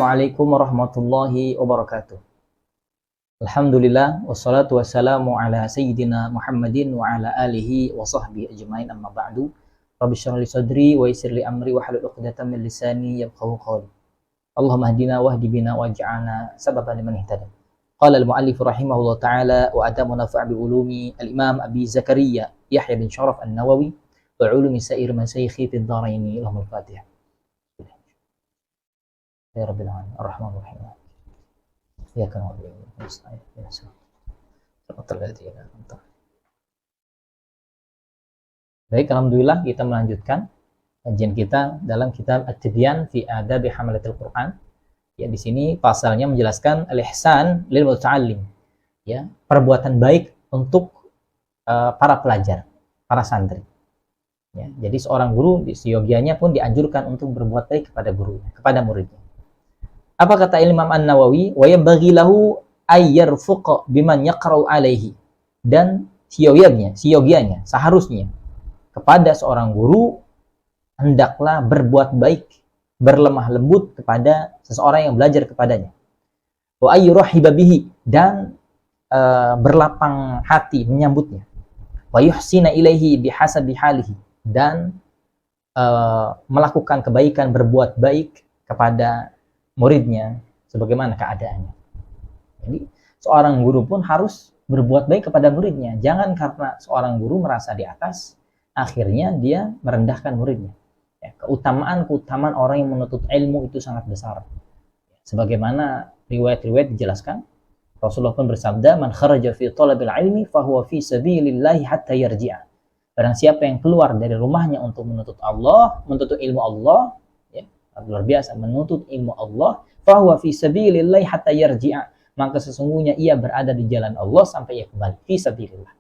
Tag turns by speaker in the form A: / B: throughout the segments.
A: Assalamualaikum warahmatullahi wabarakatuh. Alhamdulillah wassalatu wassalamu ala sayyidina Muhammadin wa ala alihi wa sahbihi ajmain, amma ba'du. Rabbi shrah li sadri wa yassir li amri wa hlul 'uqdatam min lisani yafqahu qawli. Allahumma hdina wahdi bina waj'alna sababan liman ihtada. Qala al-mu'allif rahimahullah ta'ala wa adamu nafa' bi ulumi al-Imam Abi Zakaria Yahya bin Sharaf An-Nawawi wa ulumi sa'ir masyayikhi fid dharaini. Allahumma al-Fatihah. Ya Rabbil Alamin Ar-Rahmanir Rahim. Ya kan wa nasta'in. Ya Bismillah. Baik, alhamdulillah kita melanjutkan kajian kita dalam kitab At-Tibyan fi Adabi Hamalatil Quran. Ya, di sini pasalnya menjelaskan al-ihsan lil muta'allim. Ya, perbuatan baik untuk para pelajar, para santri. Ya, jadi seorang guru di siogianya pun dianjurkan untuk berbuat baik kepada gurunya, kepada muridnya. Apa kata Imam An-Nawawi? Wa yanbaghi lahu ay yarfuqa biman yaqra'u alaihi. Dan siogianya seharusnya kepada seorang guru hendaklah berbuat baik, berlemah lembut kepada seseorang yang belajar kepadanya. Wa ayyurahiba bihi, dan berlapang hati menyambutnya. Wa yuhsina ilaihi bihasabi halihi, dan melakukan kebaikan, berbuat baik kepada muridnya sebagaimana keadaannya. Jadi seorang guru pun harus berbuat baik kepada muridnya. Jangan karena seorang guru merasa di atas, akhirnya dia merendahkan muridnya. Ya, keutamaan orang yang menuntut ilmu itu sangat besar. Sebagaimana riwayat-riwayat dijelaskan, Rasulullah pun bersabda, "Man kharaja fi talabil ilmi fahuwa fi sabilillahi hatta yarji'a." Barang siapa yang keluar dari rumahnya untuk menuntut Allah, menuntut ilmu Allah, luar biasa, menuntut ilmu Allah, fahuwa fi sabilillahi hatta yarji'a, maka sesungguhnya ia berada di jalan Allah sampai ia kembali. Fi sabilillah.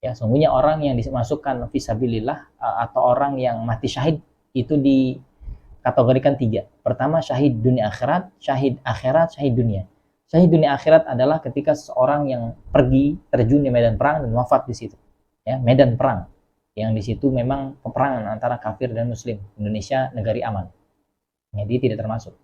A: Ya, sesungguhnya orang yang dimasukkan fi sabilillah atau orang yang mati syahid itu dikategorikan 3. Pertama, syahid dunia akhirat, syahid akhirat, syahid dunia. Syahid dunia akhirat adalah ketika seseorang yang pergi terjun di medan perang dan wafat di situ. Ya, medan perang yang di situ memang peperangan antara kafir dan muslim. Indonesia negari aman. Jadi tidak termasuk.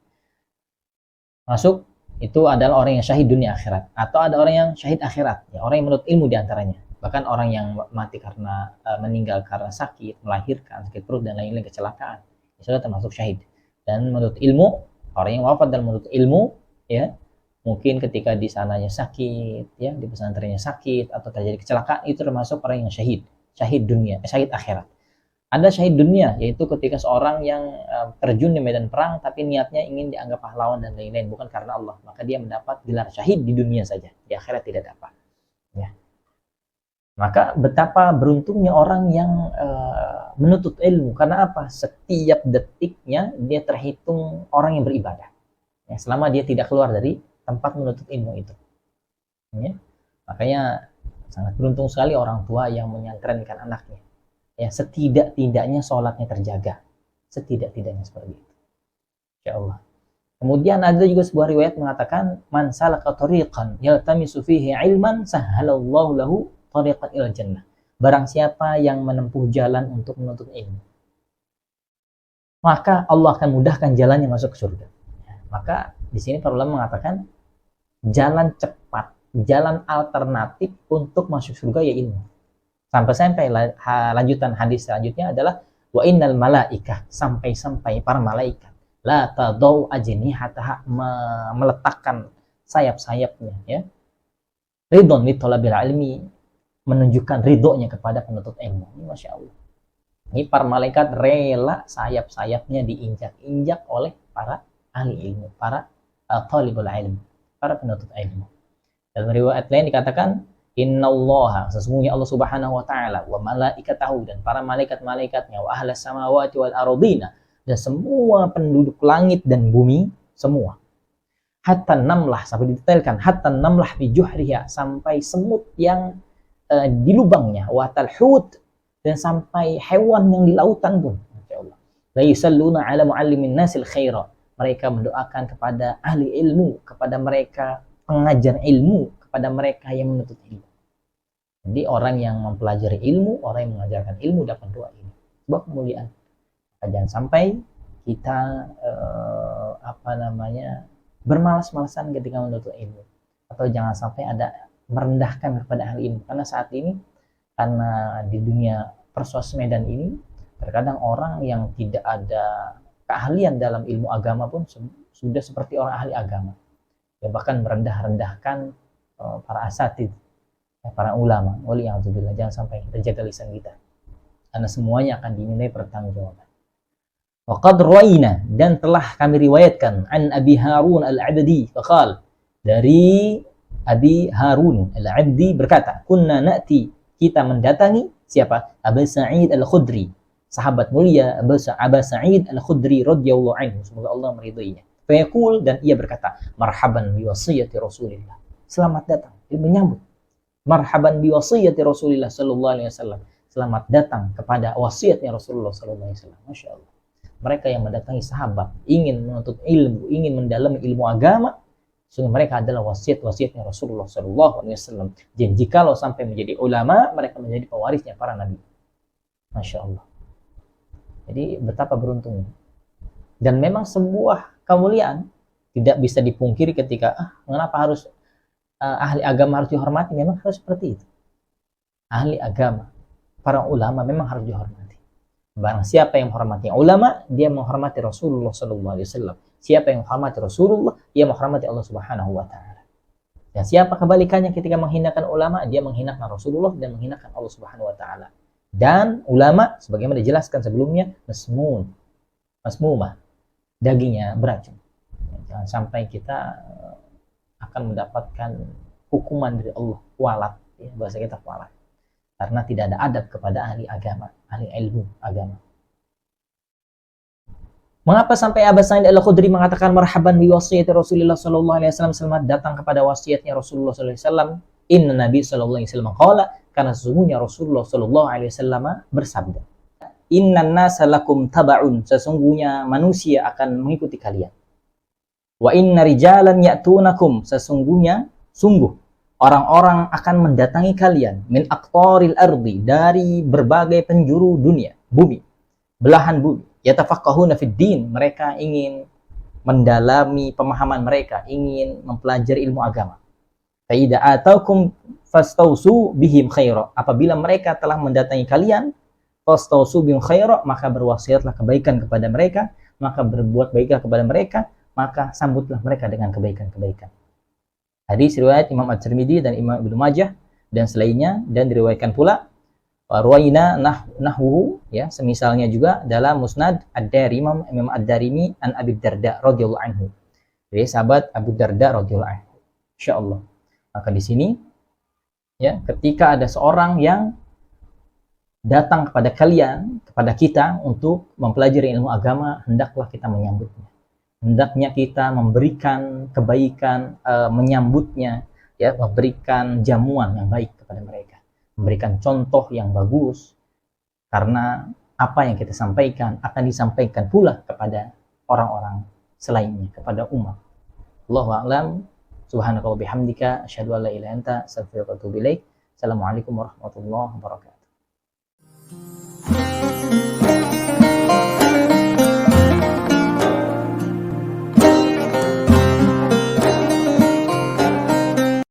A: Masuk itu adalah orang yang syahid dunia akhirat, atau ada orang yang syahid akhirat, ya, orang yang menuntut ilmu diantaranya. Bahkan orang yang mati karena meninggal karena sakit, melahirkan, sakit perut dan lain-lain, kecelakaan, itu sudah termasuk syahid. Dan menuntut ilmu, orang yang wafat dalam menuntut ilmu, ya, mungkin ketika di sananya sakit, ya, di pesantrennya sakit atau terjadi kecelakaan, itu termasuk orang yang syahid, syahid dunia, syahid akhirat. Ada syahid dunia, yaitu ketika seorang yang terjun di medan perang tapi niatnya ingin dianggap pahlawan dan lain-lain, bukan karena Allah, maka dia mendapat gelar syahid di dunia saja, di akhirat tidak dapat. Ya. Maka betapa beruntungnya orang yang menuntut ilmu. Karena apa? Setiap detiknya dia terhitung orang yang beribadah. Ya, selama dia tidak keluar dari tempat menuntut ilmu itu. Ya. Makanya sangat beruntung sekali orang tua yang menyantrenkan anaknya. Ya, setidak-tidaknya sholatnya terjaga. Setidak-tidaknya seperti itu. Insyaallah. Kemudian ada juga sebuah riwayat mengatakan, "Man salaka tariqan yaltamisu fihi ilman sahhalallahu lahu tariqan ilal jannah." Barang siapa yang menempuh jalan untuk menuntut ilmu, maka Allah akan mudahkan jalannya masuk ke surga. Maka di sini para ulama mengatakan jalan cepat, jalan alternatif untuk masuk surga ya ilmu. Sampai lanjutan hadis selanjutnya adalah wa innal malaikah, sampai para malaikat la tadau ajnihataha, meletakkan sayap-sayapnya, ya, ridon li talabil ilmi, menunjukkan ridhonya kepada penuntut ilmu. Ini Masya Allah. Ini para malaikat rela sayap-sayapnya diinjak-injak oleh para ahli ilmu, para talibul ilmu, para penuntut ilmu. Dalam riwayat lain dikatakan, innallaha, sesungguhnya Allah Subhanahu wa taala, wa malaikatahu, dan para malaikat-malaikatnya, wa ahlas samawati wal ardina, dan semua penduduk langit dan bumi semua. Hatta namlah, sampai didetailkan, hatta namlah fi juhriha, sampai semut yang di lubangnya, wa talhut, dan sampai hewan yang di lautan pun. Masyaallah. La yusalluna ala muallimin nasil khaira, mereka mendoakan kepada ahli ilmu, kepada mereka pengajar ilmu, kepada mereka yang menuntut ilmu. Jadi orang yang mempelajari ilmu, orang yang mengajarkan ilmu dapat doa ini. Sebab kemuliaan. Jangan sampai kita bermalas-malasan ketika menuntut ilmu, atau jangan sampai ada merendahkan kepada ahli ilmu. Karena saat ini, karena di dunia persosmedan ini, terkadang orang yang tidak ada keahlian dalam ilmu agama pun sudah seperti orang ahli agama, ya, bahkan merendah-rendahkan para asatid, para ulama. Waliyahzubillah, jangan sampai kita jaga lisan kita, karena semuanya akan dimintai pertanggungjawaban. Wa qad rawaina, dan telah kami riwayatkan, an Abi Harun al-Abdi faqal, dari Abi Harun al-Abdi berkata, kunna na'ti, kita mendatangi siapa? Abu Sa'id al-Khudri, sahabat mulia Abu Sa'id al-Khudri radhiyallahu anhu, semoga Allah meridhoinya. Fayaqul, dan ia berkata, marhaban bi wasiyati Rasulillah, selamat datang, dia menyambut, marhaban bi wasiyati Rasulillah sallallahu alaihi wasallam, selamat datang kepada wasiatnya Rasulullah sallallahu alaihi wasallam. Masya Allah, mereka yang mendatangi sahabat ingin menuntut ilmu, ingin mendalami ilmu agama, sungguh mereka adalah wasiat-wasiatnya Rasulullah sallallahu alaihi wasallam. Dan jikalau sampai menjadi ulama, mereka menjadi pewarisnya para nabi. Masya Allah. Jadi betapa beruntungnya. Dan memang sebuah kemuliaan tidak bisa dipungkiri ketika mengapa harus ahli agama harus dihormati. Memang harus seperti itu. Ahli agama, para ulama memang harus dihormati. Barang siapa yang menghormati ulama, dia menghormati Rasulullah sallallahu alaihi wasallam. Siapa yang menghormati Rasulullah, dia menghormati Allah Subhanahu wa taala. Dan siapa kebalikannya ketika menghinakan ulama, dia menghinakan Rasulullah dan menghinakan Allah Subhanahu wa taala. Dan ulama sebagaimana dijelaskan sebelumnya, masmumah, dagingnya beracun. Jangan sampai kita akan mendapatkan hukuman dari Allah, walat, ya, bahasa kita walat, karena tidak ada adab kepada ahli agama, ahli ilmu agama. Mengapa sampai Abu Sa'id al-Khudri mengatakan marhaban bi wasiyati Rasulullah sallallahu alaihi wasallam, selamat datang kepada wasiatnya Rasulullah sallallahu alaihi wasallam. Inna Nabi sallallahu alaihi wasallam qala, karena sesungguhnya Rasulullah sallallahu alaihi wasallam bersabda, innan nasa lakum taba'un, sesungguhnya manusia akan mengikuti kalian. Wa inna rijalan ya'tunakum, sungguh orang-orang akan mendatangi kalian, min aqtaril ardi, dari berbagai penjuru dunia, bumi, belahan bumi, yatafaqqahuna fid din, mereka ingin mendalami pemahaman mereka, ingin mempelajari ilmu agama. Fa idza ataukum fastausu bihim khaira, apabila mereka telah mendatangi kalian, fastausu bihim khaira, maka berwasiatlah kebaikan kepada mereka, maka berbuat baiklah kepada mereka, maka sambutlah mereka dengan kebaikan-kebaikan. Hadis riwayat Imam At-Tirmidzi dan Imam Ibnu Majah dan selainnya, dan diriwayatkan pula Ruwaina nahwu, ya, semisalnya juga dalam Musnad Ad-Darimi, Imam Ad-Darimi an Abi Darda radhiyallahu anhu, dari sahabat Abu Darda radhiyallahu anhu. Insyaallah. Maka di sini, ya, ketika ada seorang yang datang kepada kalian, kepada kita untuk mempelajari ilmu agama, hendaklah kita menyambutnya. Hendaknya kita memberikan kebaikan, menyambutnya, ya, memberikan jamuan yang baik kepada mereka, memberikan contoh yang bagus, karena apa yang kita sampaikan akan disampaikan pula kepada orang-orang selainnya, kepada umat. Allahu a'lam. Subhanakallah bihamdika, asyhadu an la ilaha illa anta, astaghfiruka wa atubu ilaik. Assalamualaikum warahmatullahi wabarakatuh.